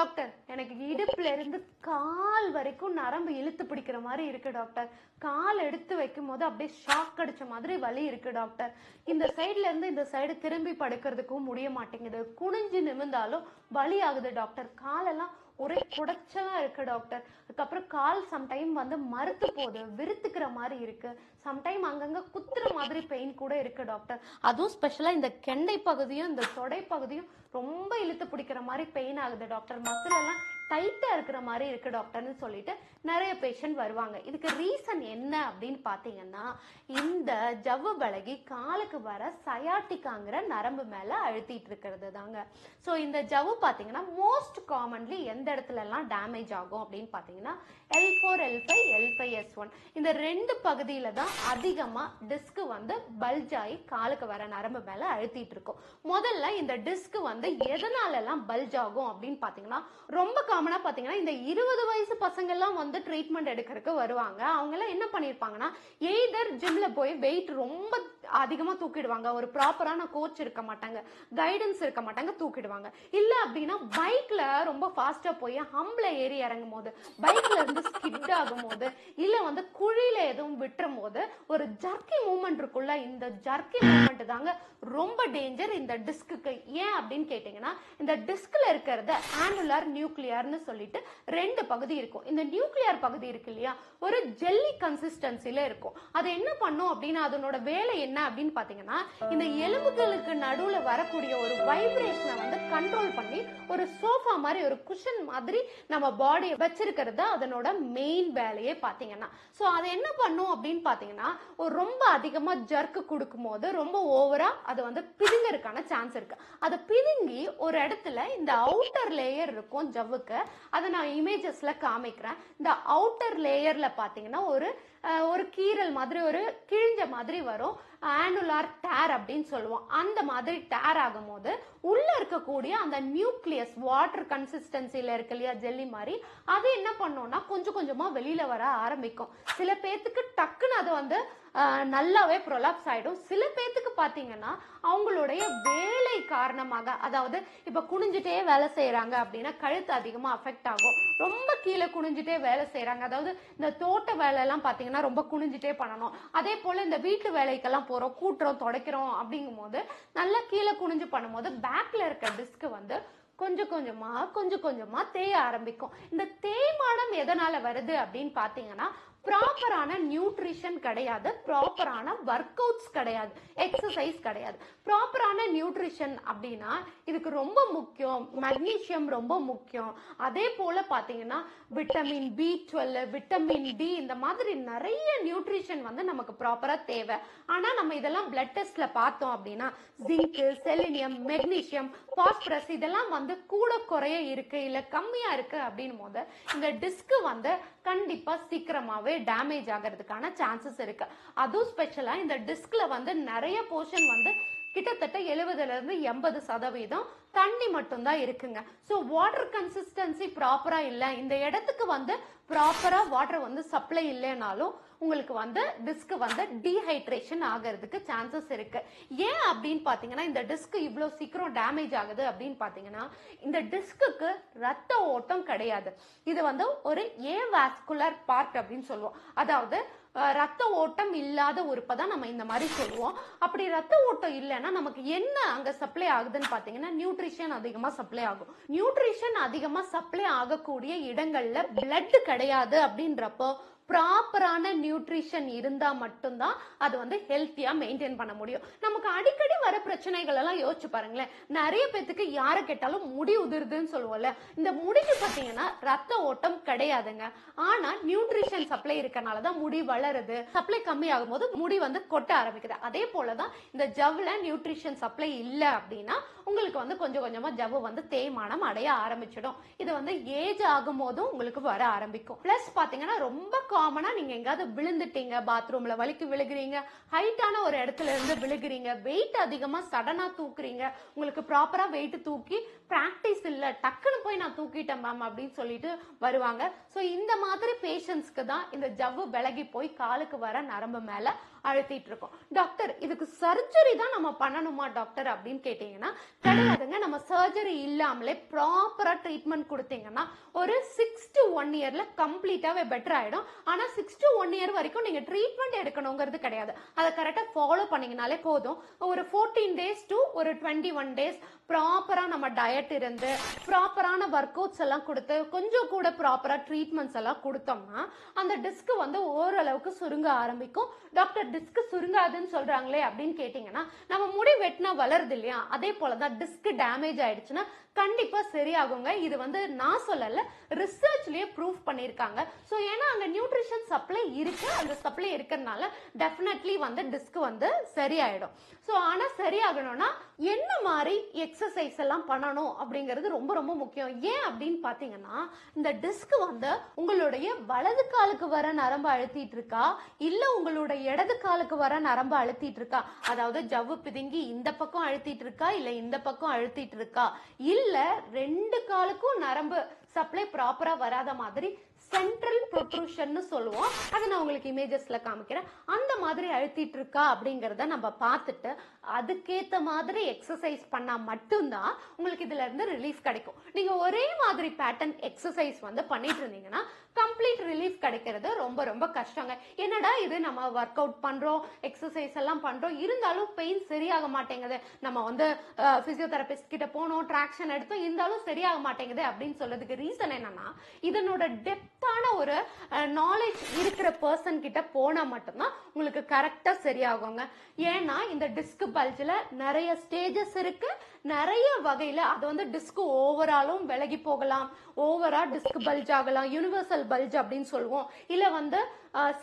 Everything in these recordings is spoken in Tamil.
டாக்டர் எனக்கு இடுப்புல இருந்து கால் வரைக்கும் நரம்பு இழுத்து பிடிக்கிற மாதிரி இருக்கு டாக்டர். கால் எடுத்து வைக்கும் போது அப்படியே ஷாக் அடிச்ச மாதிரி வலி இருக்கு டாக்டர். இந்த சைடுல இருந்து இந்த சைடு திரும்பி படுக்கிறதுக்கும் முடிய மாட்டேங்குது. குனிஞ்சு நிமிர்ந்தாலும் வலி ஆகுது டாக்டர். காலெல்லாம் ஒரே குடைச்சலா இருக்கு டாக்டர். அதுக்கப்புறம் கால் சம்டைம் வந்து மறுத்து போகுது, விருத்துக்கிற மாதிரி இருக்கு. சம்டைம் அங்கங்க குத்துற மாதிரி பெயின் கூட இருக்கு டாக்டர். அதுவும் ஸ்பெஷலா இந்த கெண்டை பகுதியும் இந்த தொடை பகுதியும் ரொம்ப இழுத்து பிடிக்கிற மாதிரி பெயின் ஆகுது டாக்டர். மசில் எல்லாம் டைட்டா இருக்கிற மாதிரி இருக்கு டாக்டர்னு சொல்லிட்டு நிறைய பேஷண்ட் வருவாங்க. இதுக்கு ரீசன் என்ன அப்படின்னு பாத்தீங்கன்னா, இந்த ஜவ்வு பலகி காலுக்கு வர சயாட்டிக்காங்கிற நரம்பு மேல அழுத்திட்டு இருக்கிறது தாங்க. ஸோ இந்த ஜவ்வு பாத்தீங்கன்னா மோஸ்ட் காமன்லி எந்த இடத்துல எல்லாம் டேமேஜ் ஆகும் அப்படின்னு பாத்தீங்கன்னா L4, L5, L5S1 இந்த ரெண்டு பகுதியில தான் அதிகமா டிஸ்க் வந்து பல்ஜ் ஆகி காலுக்கு வர நரம்பு மேல அழுத்திட்டு இருக்கும். முதல்ல இந்த டிஸ்க் வந்து எதனால எல்லாம் பல்ஜ் ஆகும் அப்படின்னு பாத்தீங்கன்னா, ரொம்ப காமனா பாத்தீங்கன்னா இந்த 20 வயசு பசங்க எல்லாம் வந்து ட்ரீட்மெண்ட் எடுக்கிறதுக்கு வருவாங்க. அவங்க எல்லாம் என்ன பண்ணிருப்பாங்கன்னா, எய்தர் ஜிம்ல போய் வெயிட் ரொம்ப அதிகமா தூக்கிடுவாங்க, ஒரு ப்ராப்பரான கோச் இருக்க மாட்டாங்க, கைடன்ஸ் இருக்க மாட்டாங்க, தூக்கிடுவாங்க. இல்ல அப்படின்னா பைக்ல ரொம்ப ஃபாஸ்டா போய் ஹம்ப்ல ஏறி இறங்கும் போது, பைக்ல இருந்து ஸ்கிட் ஆகும் போது, இல்ல வந்து குழியில எதுவும் விட்டுரும் போது ஒரு ஜர்க்கி மூவ்மெண்ட் இருக்குல்ல, இந்த ஜர்க்கி மூவ்மெண்ட் தாங்க ரொம்ப டேஞ்சர் இந்த டிஸ்க்கு. ஏன் அப்படின்னு கேட்டீங்கன்னா, இந்த டிஸ்க்ல இருக்கிறது ஆனுலர் நியூக்ளியர்னு சொல்லிட்டு ரெண்டு பகுதி இருக்கும். இந்த நியூக்ளியர் பகுதி இருக்கு இல்லையா, ஒரு ஜெல்லி கன்சிஸ்டன்சில இருக்கும். அது என்ன பண்ணும் அப்படின்னா, அதனோட வேலை என்ன அப்படின்னு பாத்தீங்கன்னா, இந்த எலும்புகளுக்கு நடுவுல வரக்கூடிய ஒரு வைப்ரேஷனை வந்து கண்ட்ரோல் பண்ணி ஒரு சோஃபா மாதிரி ஒரு குஷன் மாதிரி நம்ம பாடியை வச்சிருக்கிறது அதனோட மெயின் வேலையே பாத்தீங்கன்னா. சோ அது என்ன பண்ணும் அப்படின்னு பாத்தீங்கன்னா, ஒரு ரொம்ப அதிகமா ஜர்க்கு கொடுக்கும் போது ரொம்ப ஓவரா அது வந்து பிதுங்கறதுக்கான சான்ஸ் இருக்கு. அது பிதுங்கி ஒரு இடத்துல இந்த அவுட்டர் லேயர் இருக்கும் ஜவ்வுக்கு, அதை நான் இமேஜஸ்ல காமிக்கிறேன். இந்த அவுட்டர் லேயர்ல பாத்தீங்கன்னா ஒரு கீரல் மாதிரி ஒரு கிழிஞ்ச மாதிரி வரும், ஆனுலார் டேர் அப்படின்னு சொல்லுவோம். அந்த மாதிரி டேர் ஆகும் போது உள்ள இருக்கக்கூடிய அந்த நியூக்ளியஸ் வாட்டர் கன்சிஸ்டன்சில இருக்கு இல்லையா, ஜெல்லி மாதிரி, அது என்ன பண்ணோம்னா கொஞ்சம் கொஞ்சமா வெளியில வர ஆரம்பிக்கும். சில பேத்துக்கு டக்குன்னு அது வந்து நல்லாவே ப்ரொலாப்ஸ் ஆயிடும். சில பேத்துக்கு பாத்தீங்கன்னா அவங்களுடைய வேலை காரணமாக, அதாவது இப்ப குனிஞ்சிட்டே வேலை செய்யறாங்க அப்படின்னா கழுத்து அதிகமா அஃபெக்ட் ஆகும். ரொம்ப கீழே குனிஞ்சிட்டே வேலை செய்யறாங்க, அதாவது இந்த தோட்ட வேலை எல்லாம் பாத்தீங்கன்னா ரொம்ப குனிஞ்சிட்டே பண்ணணும். அதே போல இந்த வீட்டு வேலைக்கெல்லாம் போறோம், கூட்டுறோம், துடைக்கிறோம் அப்படிங்கும் போது நல்லா கீழே குனிஞ்சு பண்ணும்போது பேக்ல இருக்க டிஸ்க் வந்து கொஞ்சம் கொஞ்சமா தேய ஆரம்பிக்கும். இந்த தேய்மானம் எதனால வருது அப்படின்னு பாத்தீங்கன்னா, ப்ராப்பரான நியூட்ரிஷன் கிடையாது, ப்ராப்பரான ஒர்க் அவுட்ஸ் கிடையாது, எக்ஸசைஸ் கிடையாது. ப்ராப்பரான நியூட்ரிஷன் அப்படின்னா இதுக்கு ரொம்ப முக்கியம் மெக்னீசியம், ரொம்ப முக்கியம். அதே போல பாத்தீங்கன்னா விட்டமின் B12, விட்டமின் D, இந்த மாதிரி நிறைய நியூட்ரிஷன் வந்து நமக்கு ப்ராப்பரா தேவை. ஆனா நம்ம இதெல்லாம் பிளட் டெஸ்ட்ல பார்த்தோம் அப்படின்னா ஜிங்க், செலினியம், மெக்னீசியம், பாஸ்பரஸ் இதெல்லாம் வந்து கூட குறைய இருக்கு இல்ல கம்மியா இருக்கு அப்படின்னும் போது இந்த டிஸ்க் வந்து கண்டிப்பா சீக்கிரமாவே டேமேஜ் ஆகிறதுக்கான சான்சஸ் இருக்கு. அதுவும் ஸ்பெஷலா இந்த டிஸ்க்ல வந்து நிறைய போர்ஷன் வந்து கிட்டத்தட்ட 70ல இருந்து 80% தண்ணி மட்டும்தான் இருக்குங்க. ஸோ வாட்டர் கன்சிஸ்டன்சி ப்ராப்பரா இல்லை, இந்த இடத்துக்கு வந்து ப்ராப்பரா வாட்டர் வந்து சப்ளை இல்லைனாலும் உங்களுக்கு வந்து டிஸ்க் வந்து டீஹைட்ரேஷன் ஆகிறதுக்கு சான்சஸ் இருக்கு. ஏன் அப்படின்னு பாத்தீங்கன்னா, இந்த டிஸ்க் இவ்வளவு சீக்கிரம் டேமேஜ் ஆகுது அப்படின்னு பாத்தீங்கன்னா, இந்த டிஸ்க்கு ரத்த ஓட்டம் கிடையாது. இது வந்து ஒரு ஏவாஸ்குலர் பார்ட் அப்படின்னு சொல்லுவோம். அதாவது ரத்த ஓட்டம் இல்லாத உறுப்பை தான் நம்ம இந்த மாதிரி சொல்லுவோம். அப்படி ரத்த ஓட்டம் இல்லைன்னா நமக்கு என்ன அங்க சப்ளை ஆகுதுன்னு பாத்தீங்கன்னா, நியூட்ரிஷன் அதிகமா சப்ளை ஆகும். நியூட்ரிஷன் அதிகமா சப்ளை ஆகக்கூடிய இடங்கள்ல பிளட் கிடையாது அப்படின்றப்போ ப்ராப்பரான நியூட்ரிஷன் இருந்தா மட்டும்தான் அது வந்து ஹெல்த்தியா மெயின்டைன் பண்ண முடியும். நமக்கு அடிக்கடி வர பிரச்சனைகள் எல்லாம் யோசிச்சு பாருங்களேன். நிறைய பேத்துக்கு யார கேட்டாலும் முடி உதிருதுன்னு சொல்லுவோம்ல, இந்த முடிக்கு பாத்தீங்கன்னா ரத்த ஓட்டம் கிடையாதுங்க. ஆனா நியூட்ரிஷன் சப்ளை இருக்கனாலதான் முடி வளருது. சப்ளை கம்மி ஆகும் போது முடி வந்து கொட்ட ஆரம்பிக்குது. அதே போலதான் இந்த ஜவ்ல நியூட்ரிஷன் சப்ளை இல்ல அப்படின்னா உங்களுக்கு வந்து கொஞ்சம் கொஞ்சமா ஜவ்வு வந்து தேய்மானம் அடைய ஆரம்பிச்சிடும். இது வந்து ஏஜ் ஆகும் போதும் உங்களுக்கு வர ஆரம்பிக்கும். பிளஸ் பாத்தீங்கன்னா ரொம்ப காமனா நீங்க எங்காவது விழுந்துட்டீங்க, பாத்ரூம்ல வலிக்கு விழுகிறீங்க, ஹைட்டான ஒரு இடத்துல இருந்து விழுகிறீங்க, வெயிட் அதிகமா சடனா தூக்குறீங்க, உங்களுக்கு ப்ராப்பரா வெயிட் தூக்கி பிராக்டிஸ் இல்ல, டக்குன்னு போய் நான் தூக்கிட்டேன் மேம் அப்படின்னு சொல்லிட்டு வருவாங்க. சோ இந்த மாதிரி பேஷண்ட்ஸ்க்கு தான் இந்த ஜவ்வு விலகி போய் காலுக்கு வர நரம்பு மேல அழுத்திட்டு இருக்கோம். டாக்டர் இதுக்கு சர்ஜரி தான் நம்ம பண்ணணுமா டாக்டர் அப்படின்னு கேட்டீங்கன்னா கிடையாதுங்க. நம்ம சர்ஜரி இல்லாமலே ப்ராப்பரா ட்ரீட்மெண்ட் கொடுத்தீங்கன்னா ஒரு 6 to 1 இயர்ல கம்ப்ளீட்டாவே பெட்டர் ஆயிடும். ஆனா 6 to 1 இயர் வரைக்கும் நீங்க ட்ரீட்மெண்ட் எடுக்கணுங்கிறது கிடையாது. அதை கரெக்டா ஃபாலோ பண்ணீங்கனாலே போதும். ஒரு 14 days to ஒரு 21 days ப்ராப்பரா நம்ம டயட் இருந்து ப்ராப்பரான ஒர்க் அவுட்ஸ் எல்லாம் கொடுத்து கொஞ்சம் கூட ப்ராப்பரா ட்ரீட்மெண்ட்ஸ் எல்லாம் கொடுத்தோம்னா அந்த டிஸ்க் வந்து ஓரளவுக்கு சுருங்க ஆரம்பிக்கும். டாக்டர் டிஸ்க் சுருங்காதுன்னு சொல்றாங்களே அப்படின்னு கேட்டீங்கன்னா நம்ம முடி வெட்டினா வளருது இல்லையா, அதே போலதான் டிஸ்க் டேமேஜ் ஆயிடுச்சுன்னா கண்டிப்பா சரியாகுங்க. இது வந்து நான் சொல்லல, ரிசர்ச்லயே ப்ரூவ் பண்ணிருக்காங்க. சோ ஏன்னா அங்க நியூட்ரிஷன் சப்ளை இருக்கு, அந்த சப்ளை இருக்கிறதுனால டெஃபினெட்லி வந்து டிஸ்க் வந்து சரியாயிடும். சோ ஆனா சரியாகணும்னா என்ன மாதிரி எக்ஸசைஸ் எல்லாம் பண்ணணும் அப்படிங்கிறது ரொம்ப ரொம்ப முக்கியம். ஏன் அப்படின்னு பாத்தீங்கன்னா இந்த டிஸ்க் வந்து உங்களுடைய வலது காலுக்கு வர நரம்பு அழுத்திட்டு இருக்கா இல்ல உங்களுடைய இடது காலுக்கு வர நரம்பு அழுத்திட்டு இருக்கா, அதாவது ஜவ்வு பிதுங்கி இந்த பக்கம் அழுத்திட்டு இருக்கா இல்ல இந்த பக்கம் அழுத்திட்டு இருக்கா, இல்ல ரெண்டு காலுக்கும் நரம்பு சப்ளை ப்ராப்பரா வராத மாதிரி சென்ட்ரல் ப்ரொட்ரூஷன் சொல்லுவோம். அதை நான் உங்களுக்கு இமேஜஸ்ல காமிக்கிறேன். அந்த மாதிரி அழுத்திட்டு இருக்கா அப்படிங்கறத நம்ம பார்த்துட்டு அதுக்கேத்த மாதிரி எக்ஸசைஸ் பண்ணா மட்டும்தான் உங்களுக்கு இதுல இருந்து ரிலீஃப் கிடைக்கும். நீங்க ஒரே மாதிரி பேட்டர்ன் எக்ஸசைஸ் வந்து பண்ணிட்டு இருந்தீங்கன்னா கம்ப்ளீட் ரிலீஃப் கிடைக்கிறது ரொம்ப ரொம்ப கஷ்டங்க. என்னடா இது நம்ம ஒர்க் அவுட் பண்றோம் எக்ஸசைஸ் எல்லாம் பண்றோம் இருந்தாலும் பெயின் சரியாக மாட்டேங்குது, நம்ம வந்து பிசியோதெரபிஸ்ட் கிட்ட போனோம் ட்ராக்ஷன் எடுத்தோம் இருந்தாலும் சரியாக மாட்டேங்குது அப்படின்னு சொல்றதுக்கு ரீசன் என்னன்னா இதனோட டெப்தான ஒரு நாலேஜ் இருக்கிற பர்சன் கிட்ட போனா மட்டும்தான் உங்களுக்கு கரெக்டா சரியாகுங்க. ஏன்னா இந்த டிஸ்க் பல்ஜ்ல நிறைய ஸ்டேஜஸ் இருக்கு, நிறைய வகையில அது வந்து டிஸ்க் ஓவராலும் விலகி போகலாம், ஓவரா டிஸ்க் பல்ஜ் ஆகலாம், யூனிவர்சல் பல்ஜ் அப்படின்னு சொல்லுவோம், இல்ல வந்து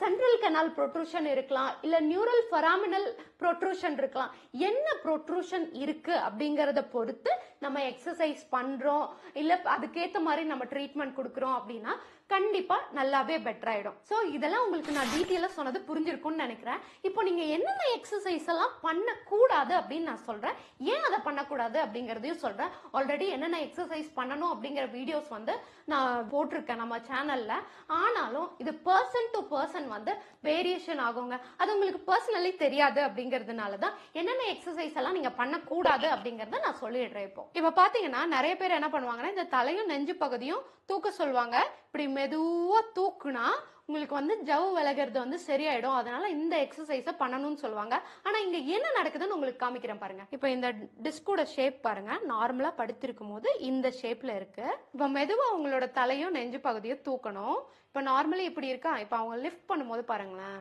சென்ட்ரல் கெனால் ப்ரொட்ரூஷன் இருக்கலாம், இல்ல நியூரல் ஃபெராமினல் ப்ரொட்ரூஷன் இருக்கலாம். என்ன ப்ரொட்ரூஷன் இருக்கு அப்படிங்கறத பொறுத்து நம்ம எக்ஸசைஸ் பண்றோம் இல்ல அதுக்கேத்த மாதிரி நம்ம ட்ரீட்மெண்ட் கொடுக்கறோம் அப்படின்னா கண்டிப்பா நல்லாவே பெட்டர் ஆயிடும். சோ இதெல்லாம் உங்களுக்கு நான் டீட்டெயிலா சொன்னது புரிஞ்சிருக்கும்னு நினைக்கிறேன். இப்போ நீங்க என்னென்ன எக்ஸசைஸ் எல்லாம் பண்ண கூடாது அப்படின்னு நான் சொல்றேன், ஏன் அதை பண்ணக்கூடாது அப்படிங்கறதையும் சொல்றேன். ஆல்ரெடி என்னென்ன எக்ஸசைஸ் பண்ணணும் அப்படிங்கிற வீடியோஸ் வந்து நான் போட்டிருக்கேன் நம்ம சேனல்ல. ஆனாலும் இது பர்சன் டு பர்சன் வந்து வேரியேஷன் ஆகுங்க. அது உங்களுக்கு பர்சனலி தெரியாது அப்படிங்கறதுனாலதான் என்னென்ன எக்ஸசைஸ் எல்லாம் நீங்க பண்ணக்கூடாது அப்படிங்கறத நான் சொல்லிடுறேன். இப்ப பாத்தீங்கன்னா நிறைய பேர் என்ன பண்ணுவாங்கன்னா இந்த தலையும் நெஞ்சு பகுதியும் தூக்க சொல்லுவாங்க. இப்படி மெதுவா தூக்குனா உங்களுக்கு வந்து ஜவ் விலகிறது வந்து சரியாயிடும், அதனால இந்த எக்ஸசைஸ பண்ணணும்னு சொல்லுவாங்க. ஆனா இங்க என்ன நடக்குதுன்னு உங்களுக்கு காமிக்கிறேன் பாருங்க. இப்ப இந்த டிஸ்கோட ஷேப் பாருங்க, நார்மலா படுத்திருக்கும் போது இந்த ஷேப்ல இருக்கு. இப்ப மெதுவா உங்களோட தலையும் நெஞ்சு பகுதியும் தூக்கணும். இப்ப நார்மலி இப்படி இருக்கா, இப்ப அவங்க லிஃப்ட் பண்ணும்போது பாருங்களேன்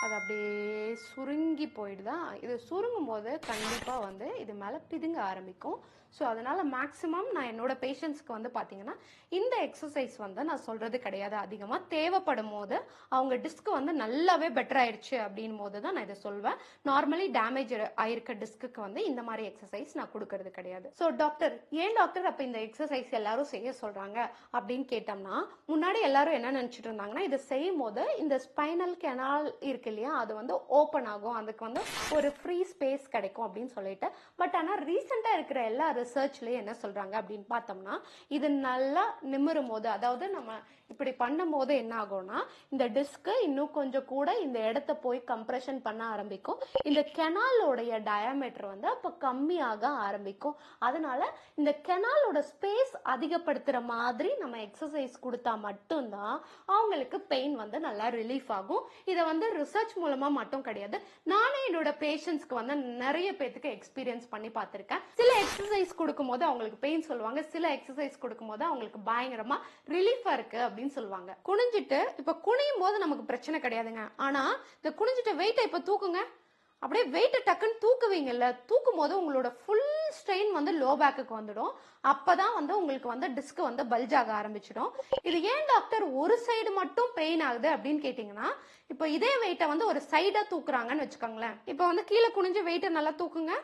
அது அப்படியே சுருங்கி போயிடுதா. இது சுருங்கும் போது கண்டிப்பா வந்து இது மேல பிதுங்க ஆரம்பிக்கும். ஸோ அதனால மேக்சிமம் நான் என்னோட பேஷண்ட்ஸ்க்கு வந்து பார்த்தீங்கன்னா இந்த எக்ஸசைஸ் வந்து நான் சொல்றது கிடையாது. அதிகமாக தேவைப்படும் போது அவங்க டிஸ்க் வந்து நல்லாவே பெட்டர் ஆயிடுச்சு அப்படின் போது தான் நான் இதை சொல்வேன். நார்மலி டேமேஜ் ஆயிருக்க டிஸ்க்கு வந்து இந்த மாதிரி எக்ஸசைஸ் நான் கொடுக்கறது கிடையாது. ஸோ டாக்டர் ஏன் டாக்டர் அப்போ இந்த எக்ஸசைஸ் எல்லாரும் செய்ய சொல்றாங்க அப்படின்னு கேட்டோம்னா முன்னாடி எல்லாரும் என்ன நினைச்சிட்டு இருந்தாங்கன்னா இதை செய்யும் போது இந்த ஸ்பைனல் கெனால் இருக்கு இல்லையா அது வந்து ஓப்பன் ஆகும், அதுக்கு வந்து ஒரு ஃப்ரீ ஸ்பேஸ் கிடைக்கும் அப்படின்னு சொல்லிட்டு. பட் ஆனால் ரீசெண்டா இருக்கிற எல்லா ரிசர்ச்லயே என்ன சொல்றாங்க அப்படின்னு பார்த்தோம்னா இது நல்லா நிமிரும் போது, அதாவது நம்ம இப்படி பண்ணும் போது என்ன ஆகும்னா இந்த டிஸ்க் இன்னும் கொஞ்சம் கூட இந்த இடத்த போய் கம்ப்ரெஷன் பண்ண ஆரம்பிக்கும். இந்த கெனாலோடைய டயாமீட்டர் வந்து அப்ப கம்மியாக ஆரம்பிக்கும். அதனால இந்த கெனாலோட ஸ்பேஸ் அதிகப்படுத்துற மாதிரி நம்ம எக்ஸசைஸ் கொடுத்தா மட்டும்தான் அவங்களுக்கு பெயின் வந்து நல்லா ரிலீஃப் ஆகும். இதை வந்து ரிசர்ச் மூலமா மட்டும் கிடையாது, நானே என்னோட பேஷண்ட்ஸ்க்கு வந்து நிறைய பேத்துக்கு எக்ஸ்பீரியன்ஸ் பண்ணி பார்த்திருக்கேன். சில எக்ஸசைஸ் கொடுக்கும் போது அவங்களுக்கு பெயின் சொல்லுவாங்க, சில எக்ஸசைஸ் கொடுக்கும் போது அவங்களுக்கு பயங்கரமா ரிலீஃபா இருக்கு அப்படின்னு சொல்லுவாங்க. குனிஞ்சிட்டு இப்ப குனியும் போது நமக்கு பிரச்சனை கிடையாதுங்க. ஆனா இந்த குனிஞ்சிட்ட வெயிட்டை இப்ப தூக்குங்க, அப்படியே வெயிட்டை டக்குன்னு தூக்குவீங்கல்ல, தூக்கும் போது உங்களோட ஃபுல் ஸ்ட்ரெயின் வந்து லோ பேக்குக்கு வந்துடும். அப்பதான் வந்து உங்களுக்கு வந்து டிஸ்க் வந்து பல்ஜ் ஆக ஆரம்பிச்சிடும். இது ஏன் டாக்டர் ஒரு சைடு மட்டும் பெயின் ஆகுது அப்படின்னு கேட்டீங்கன்னா இப்ப இதே வெயிட்டை வந்து ஒரு சைடா தூக்குறாங்கன்னு வச்சுக்கோங்களேன். இப்ப வந்து கீழே குனிஞ்சு வெயிட்டை நல்லா தூக்குங்க.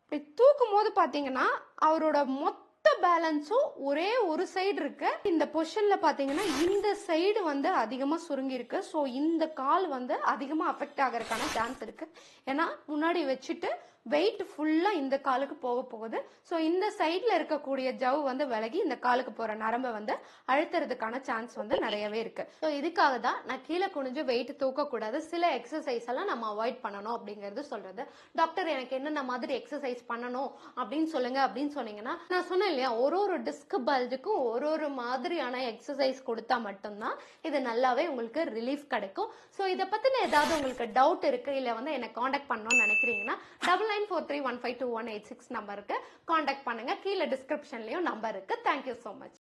இப்படி தூக்கும் போது பாத்தீங்கன்னா அவரோட மொத்த பேலன்ஸும் ஒரே ஒரு சைடு இருக்கு. இந்த பொசிஷன்ல பாத்தீங்கன்னா இந்த சைடு வந்து அதிகமா சுருங்கி இருக்கு. ஸோ இந்த கால் வந்து அதிகமா அஃபெக்ட் ஆகிறதுக்கான சான்ஸ் இருக்கு. ஏன்னா முன்னாடி வச்சுட்டு வெயிட் ஃபுல்லா இந்த காலுக்கு போக போகுது. ஸோ இந்த சைட்ல இருக்கக்கூடிய ஜவ் வந்து விலகி இந்த காலுக்கு போற நரம்பை வந்து அழுத்துறதுக்கான சான்ஸ் வந்து நிறையவே இருக்கு. ஸோ இதுக்காக தான் நான் கீழே குனிஞ்சு வெயிட் தூக்கக்கூடாது, சில எக்ஸசைஸ் எல்லாம் நம்ம அவாய்ட் பண்ணணும் அப்படிங்கிறது சொல்றது. டாக்டர் எனக்கு என்னென்ன மாதிரி எக்ஸசைஸ் பண்ணணும் அப்படின்னு சொல்லுங்க அப்படின்னு சொன்னீங்கன்னா, நான் சொன்னேன் இல்லையா, ஒரு டிஸ்க் பல்ஜுக்கும் ஒரு மாதிரியான எக்ஸசைஸ் கொடுத்தா மட்டும்தான் இது நல்லாவே உங்களுக்கு ரிலீஃப் கிடைக்கும். ஸோ இதை பத்தின ஏதாவது உங்களுக்கு டவுட் இருக்கு, இல்ல வந்து என்ன காண்டாக்ட் பண்ணணும்னு நினைக்கிறீங்கன்னா 9943152186 நம்பருக்கு காண்டாக்ட் பண்ணுங்க. கீழே டிஸ்கிரிப்ஷன்லயும் நம்பர் இருக்கு. Thank you so much.